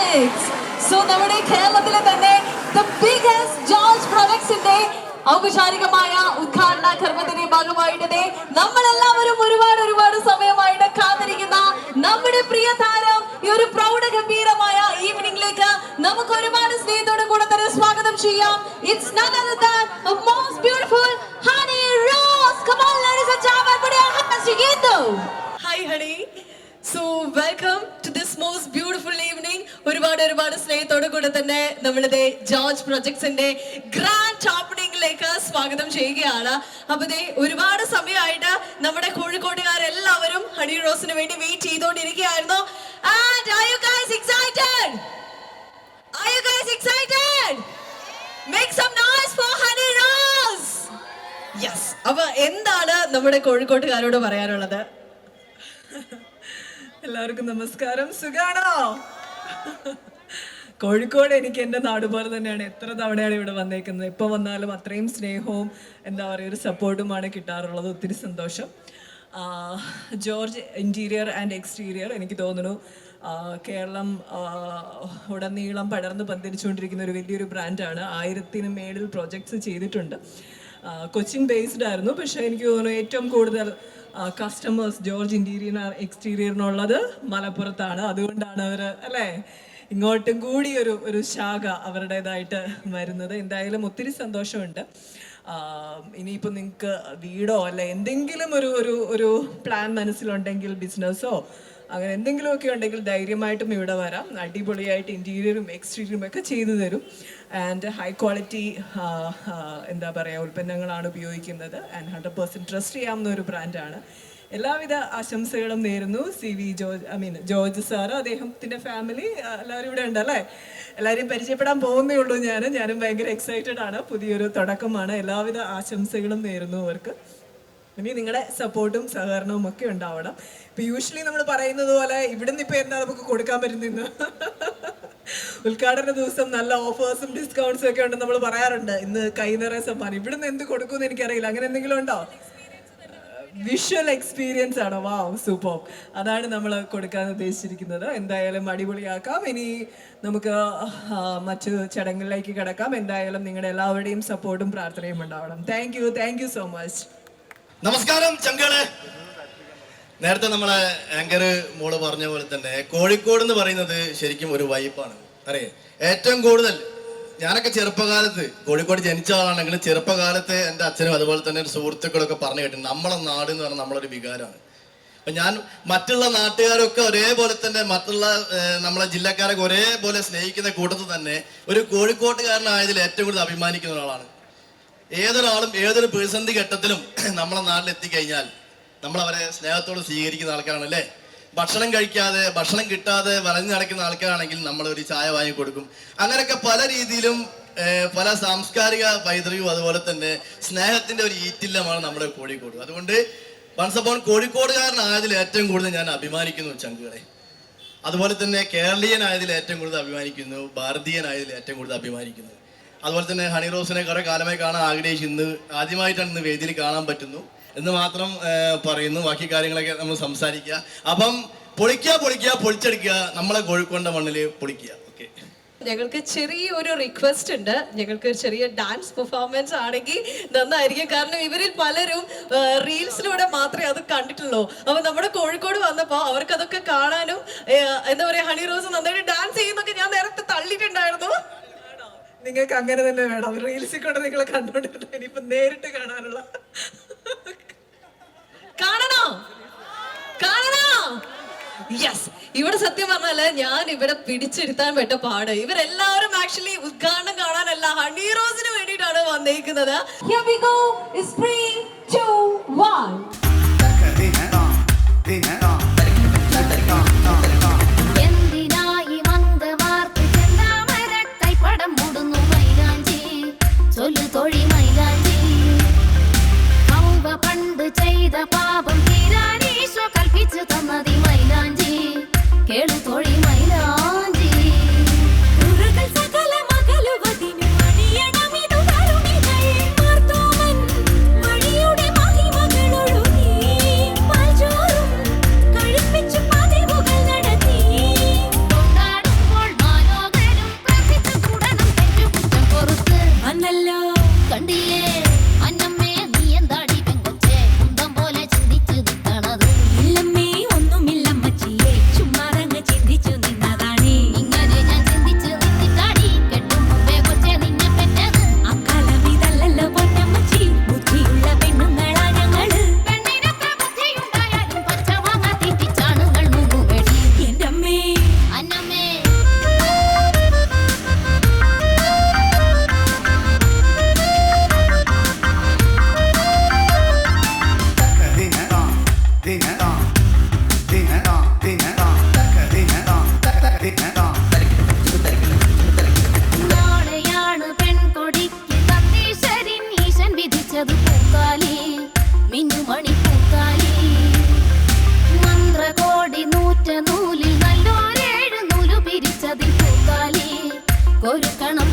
Projects. So നമ്മുടെ കേരളത്തിലെ തന്നെ the biggest George Projectsന്റെ ഔപചാരികമായ ഉദ്ഘാടന കർമ്മത്തിന്റെ ഭാഗമായിട്ട് നമ്മളെല്ലാവരും ഒരുപാട് സമയമായിട്ട് കാത്തിരിക്കുന്ന നമ്മുടെ പ്രിയ താരം ഈ ഒരു പ്രൗഢഗംഭീരമായ ഈവനിംഗിലേക്ക് നമുക്ക് ഒരുപാട് സ്നേഹത്തോടെ കൂടെ തന്നെ സ്വാഗതം ചെയ്യാം. It's none other than the most beautiful Honey Rose. Come on ladies and gentlemen, put your hands together. Hi Honey. So welcome to this most beautiful evening. ഒരുപാട് സ്നേഹത്തോടെ കൂടെ തന്നെ നമ്മളുടെ ജോർജ് പ്രൊജക്ട്സിന്റെ ഗ്രാൻഡ് ഓപ്പണിംഗിലേക്ക് സ്വാഗതം ചെയ്യുകയാണ്. അപ്പൊ ഒരുപാട് സമയമായിട്ട് നമ്മുടെ കോഴിക്കോട്ടുകാരെല്ലാവരും ഹണി റോസിന് വേണ്ടി wait ചെയ്തുകൊണ്ടിരിക്കുകയായിരുന്നു. And are you guys excited? Are you guys excited? Make some noise for Honey Rose. Yes. അപ്പൊ എന്താണ് നമ്മുടെ കോഴിക്കോട്ടുകാരോട് പറയാനുള്ളത്? എല്ലാവർക്കും നമസ്കാരം. സുഖാണോ? കോഴിക്കോട് എനിക്ക് എൻ്റെ നാട് പോലെ തന്നെയാണ്. എത്ര തവണയാണ് ഇവിടെ വന്നേക്കുന്നത്. എപ്പോൾ വന്നാലും അത്രയും സ്നേഹവും എന്താ പറയുക ഒരു സപ്പോർട്ടുമാണ് കിട്ടാറുള്ളത്. ഒത്തിരി സന്തോഷം. ജോർജ് ഇൻറ്റീരിയർ ആൻഡ് എക്സ്റ്റീരിയർ എനിക്ക് തോന്നുന്നു കേരളം ഉടനീളം പടർന്ന് പന്തലിച്ചുകൊണ്ടിരിക്കുന്ന ഒരു വലിയൊരു ബ്രാൻഡാണ്. 1000-ന് മേളിൽ പ്രോജക്ട്സ് ചെയ്തിട്ടുണ്ട്. കൊച്ചിൻ ബേസ്ഡ് ആയിരുന്നു. പക്ഷേ എനിക്ക് തോന്നുന്നു ഏറ്റവും കൂടുതൽ കസ്റ്റമേഴ്സ് ജോർജ് ഇൻറ്റീരിയർ എക്സ്റ്റീരിയറിനുള്ളത് മലപ്പുറത്താണ്. അതുകൊണ്ടാണ് അവർ അല്ലേ ഇങ്ങോട്ടും കൂടി ഒരു ശാഖ അവരുടേതായിട്ട് വരുന്നത്. എന്തായാലും ഒത്തിരി സന്തോഷമുണ്ട്. ഇനിയിപ്പോൾ നിങ്ങൾക്ക് വീടോ അല്ല എന്തെങ്കിലും ഒരു പ്ലാൻ മനസ്സിലുണ്ടെങ്കിൽ ബിസിനസ്സോ അങ്ങനെ എന്തെങ്കിലുമൊക്കെ ഉണ്ടെങ്കിൽ ധൈര്യമായിട്ടും ഇവിടെ വരാം. അടിപൊളിയായിട്ട് ഇൻറ്റീരിയറും എക്സ്റ്റീരിയറും ഒക്കെ ചെയ്തു തരും. ആൻഡ് ഹൈ ക്വാളിറ്റി എന്താ പറയുക ഉൽപ്പന്നങ്ങളാണ് ഉപയോഗിക്കുന്നത്. ആൻഡ് 100% ട്രസ്റ്റ് ചെയ്യാവുന്ന ഒരു ബ്രാൻഡാണ്. എല്ലാവിധ ആശംസകളും നേരുന്നു. ജോർജ് സാറ് അദ്ദേഹത്തിൻ്റെ ഫാമിലി എല്ലാവരും ഇവിടെ ഉണ്ടല്ലേ. എല്ലാവരെയും പരിചയപ്പെടാൻ പോകുന്നേ ഉള്ളൂ. ഞാനും ഭയങ്കര എക്സൈറ്റഡ് ആണ്. പുതിയൊരു തുടക്കമാണ്. എല്ലാവിധ ആശംസകളും നേരുന്നു അവർക്ക്. ഇനി നിങ്ങളുടെ സപ്പോർട്ടും സഹകരണവും ഒക്കെ ഉണ്ടാവണം. ഇപ്പം യൂഷ്വലി നമ്മൾ പറയുന്നത് പോലെ ഇവിടുന്ന് ഇപ്പം എന്താ നമുക്ക് കൊടുക്കാൻ പറ്റുന്ന ഉദ്ഘാടന ദിവസം നല്ല ഓഫേഴ്സും ഡിസ്കൗണ്ട്സും ഒക്കെ ഉണ്ടെന്ന് നമ്മൾ പറയാറുണ്ട്. ഇന്ന് കൈ നിറയെ സമ്മാനം. ഇവിടുന്ന് എന്ത് കൊടുക്കുമെന്ന് എനിക്കറിയില്ല. അങ്ങനെ എന്തെങ്കിലും ഉണ്ടോ? വിഷ്വൽ എക്സ്പീരിയൻസ് ആണോ? വാവ്, സൂപ്പർ. അതാണ് നമ്മൾ കൊടുക്കാൻ ഉദ്ദേശിച്ചിരിക്കുന്നത്. എന്തായാലും അടിപൊളിയാക്കാം. ഇനി നമുക്ക് മറ്റു ചടങ്ങുകളിലേക്ക് കിടക്കാം. എന്തായാലും നിങ്ങളുടെ എല്ലാവരുടെയും സപ്പോർട്ടും പ്രാർത്ഥനയും ഉണ്ടാവണം. Thank you so much. നമസ്കാരം ചങ്കളെ. നേരത്തെ നമ്മളെ ആങ്കർ മോള് പറഞ്ഞ പോലെ തന്നെ കോഴിക്കോട് എന്ന് പറയുന്നത് ശരിക്കും ഒരു വൈബാണ്. അറിയാം, ഏറ്റവും കൂടുതൽ ഞാനൊക്കെ ചെറുപ്പകാലത്ത് കോഴിക്കോട് ജനിച്ച ആളാണെങ്കിലും ചെറുപ്പകാലത്ത് എൻ്റെ അച്ഛനും അതുപോലെ തന്നെ സുഹൃത്തുക്കളൊക്കെ പറഞ്ഞു കേട്ടിട്ടുണ്ട് നമ്മളെ നാട് എന്ന് പറഞ്ഞാൽ നമ്മളൊരു വികാരമാണ്. അപ്പം ഞാൻ മറ്റുള്ള നാട്ടുകാരൊക്കെ ഒരേപോലെ തന്നെ മറ്റുള്ള നമ്മളെ ജില്ലക്കാരൊക്കെ ഒരേപോലെ സ്നേഹിക്കുന്ന കൂട്ടത്തിൽ തന്നെ ഒരു കോഴിക്കോട്ടുകാരനായതിൽ ഏറ്റവും കൂടുതൽ അഭിമാനിക്കുന്ന ഒരാളാണ്. ഏതൊരാളും ഏതൊരു പ്രതിസന്ധി ഘട്ടത്തിലും നമ്മളെ നാട്ടിലെത്തിക്കഴിഞ്ഞാൽ നമ്മൾ അവരെ സ്നേഹത്തോട് സ്വീകരിക്കുന്ന ആൾക്കാരാണ് അല്ലേ. ഭക്ഷണം കഴിക്കാതെ ഭക്ഷണം കിട്ടാതെ വലഞ്ഞു നടക്കുന്ന ആൾക്കാരാണെങ്കിൽ നമ്മൾ ഒരു ചായ വാങ്ങി കൊടുക്കും. അങ്ങനെയൊക്കെ പല രീതിയിലും പല സാംസ്കാരിക പൈതൃകവും അതുപോലെ തന്നെ സ്നേഹത്തിന്റെ ഒരു ഈറ്റില്ലമാണ് നമ്മുടെ കോഴിക്കോട്. അതുകൊണ്ട് വൺസ് അപ്പോൺ കോഴിക്കോടുകാരനായതിൽ ഏറ്റവും കൂടുതൽ ഞാൻ അഭിമാനിക്കുന്നു ചങ്കുകളെ. അതുപോലെ തന്നെ കേരളീയനായതിൽ ഏറ്റവും കൂടുതൽ അഭിമാനിക്കുന്നു. ഭാരതീയനായതിൽ ഏറ്റവും കൂടുതൽ അഭിമാനിക്കുന്നു. അതുപോലെ തന്നെ ഹണി റോസിനെ കുറെ കാലമായി കാണാൻ ആഗ്രഹിക്കുന്നു. ആദ്യമായിട്ടാണ് ഇന്ന് വേദിയിൽ കാണാൻ പറ്റുന്നു എന്ന് മാത്രം പറയുന്നു. ബാക്കി കാര്യങ്ങളൊക്കെ നമ്മൾ സംസാരിക്കുക. അപ്പം പൊളിച്ചെടുക്കുക. നമ്മളെ കോഴിക്കോടിന്റെ മണ്ണിൽ പൊളിക്കുക. ഓക്കെ, ഞങ്ങൾക്ക് ചെറിയൊരു റിക്വസ്റ്റ് ഉണ്ട്. ഞങ്ങൾക്ക് ചെറിയ ഡാൻസ് പെർഫോമൻസ് ആണെങ്കിൽ നന്നായിരിക്കും. കാരണം ഇവരിൽ പലരും റീൽസിലൂടെ മാത്രമേ അത് കണ്ടിട്ടുള്ളൂ. അപ്പൊ നമ്മുടെ കോഴിക്കോട് വന്നപ്പോൾ അവർക്ക് അതൊക്കെ കാണാനും എന്താ പറയാ ഹണി റോസ് നന്നായിട്ട് ഡാൻസ് ചെയ്യുന്നൊക്കെ ഞാൻ നേരത്തെ തള്ളിയിട്ടുണ്ടായിരുന്നു. നിങ്ങൾക്ക് അങ്ങനെ തന്നെ വേണം. റീൽസിൽ കൊണ്ട് നിങ്ങളെ കണ്ടോണ്ടിരുന്ന ഇനിയിപ്പൊ നേരിട്ട് കാണാനുള്ള കാണണോ? യെസ്. ഇവിടെ സത്യം പറഞ്ഞാല് ഞാൻ ഇവിടെ പിടിച്ചെടുത്താൻ പെട്ട പാട്. ഇവരെല്ലാവരും ആക്ച്വലി ഉദ്ഘാടനം കാണാനല്ല ഹണി റോസിന് വേണ്ടിയിട്ടാണ് വന്നേക്കുന്നത്. Here we go. It's 3, 2, 1. പണ്ട് ചെയ്ത പാപം തീരാനീശോ കൽപ്പിച്ചു തന്നതി മൈലാഞ്ചി കേളു തൊഴി മൈലാഞ്ചി സകല മകളുവതിനു മണിയണമിതു തരുണികൾ മാർത്തോമൻ മണിയുടെ മഹിമകളൊഴുകി പാൽചോറും ഒരു കണം